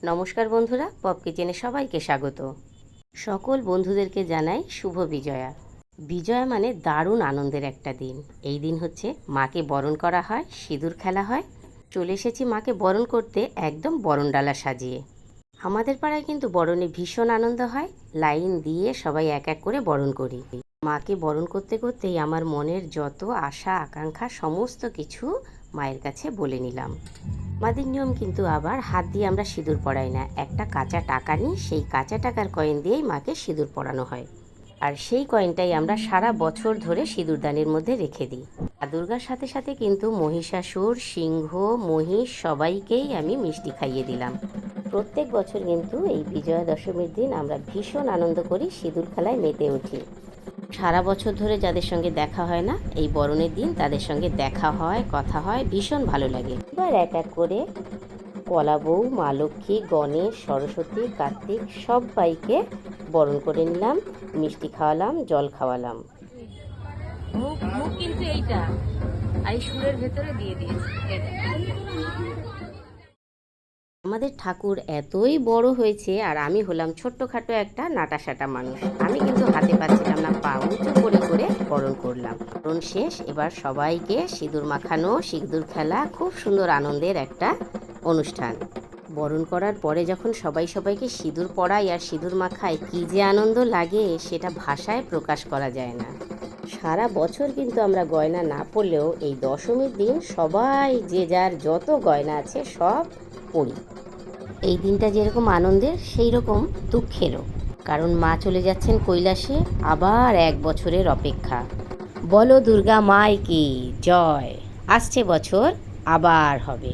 নমস্কার বন্ধুরা, পপ কিচেনে সবাইকে স্বাগত। সকল বন্ধুদেরকে জানাই শুভ বিজয়া। বিজয়া মানে দারুণ আনন্দের একটা দিন। এই দিন হচ্ছে মাকে বরণ করা হয়, সিঁদুর খেলা হয়। চলে এসেছি মাকে বরণ করতে, একদম বরণডালা সাজিয়ে। আমাদের পাড়ায় কিন্তু বরণে ভীষণ আনন্দ হয়। লাইন দিয়ে সবাই এক এক করে বরণ করি। মাকে বরণ করতে করতেই আমার মনের যত আশা আকাঙ্ক্ষা সমস্ত কিছু মায়ের কাছে বলে নিলাম। আমাদের নিয়ম কিন্তু আবার হাত দিয়ে আমরা সিঁদুর পরাই না। একটা কাঁচা টাকা নিই, সেই কাঁচা টাকার কয়েন দিয়েই মাকে সিঁদুর পরানো হয়। আর সেই কয়েনটাই আমরা সারা বছর ধরে সিঁদুরদানির মধ্যে রেখে দিই। মা দুর্গার সাথে সাথে কিন্তু মহিষাসুর, সিংহ, মহিষ সবাইকেই আমি মিষ্টি খাইয়ে দিলাম। প্রত্যেক বছর কিন্তু এই বিজয়া দশমীর দিন আমরা ভীষণ আনন্দ করি, সিঁদুর খেলায় মেতে উঠি। সারা বছর ধরে যাদের সঙ্গে দেখা হয় না, এই বরণের দিন তাদের সঙ্গে দেখা হয়, কথা হয়, ভীষণ ভালো লাগে। এবার এক এক করে কলা বউ, মা লক্ষ্মী, গণেশ, সরস্বতী, কার্তিক সবাইকে বরণ করে নিলাম, মিষ্টি খাওয়ালাম, জল খাওয়ালাম। মুখ মুখ কিন্তু এইটা এই সুরের ভেতরে দিয়ে দিয়েছি। আমাদের ঠাকুর এতই বড় হয়েছে আর আমি হলাম ছোট্টখাটো একটা নাটাসাটা মানুষ। আমি কিন্তু হাতে পাচ্ছিলাম না, পা উঁচু করে করে বরণ করলাম। বরণ শেষ, এবার সবাইকে সিঁদুর মাখানো, সিঁদুর খেলা, খুব সুন্দর আনন্দের একটা অনুষ্ঠান। বরণ করার পরে যখন সবাই সবাইকে সিঁদুর পরায় আর সিঁদুর মাখায়, কী যে আনন্দ লাগে সেটা ভাষায় প্রকাশ করা যায় না। সারা বছর কিন্তু আমরা গয়না না পরলেও এই দশমীর দিন সবাই যে যার যত গয়না আছে সব পরি। এই দিনটা যেরকম আনন্দের, সেই রকম দুঃখেরও। কারণ মা চলে যাচ্ছেন কৈলাসে, আবার 1 বছরের অপেক্ষা। বলো দুর্গা মাই কি জয়। আসছে বছর আবার হবে।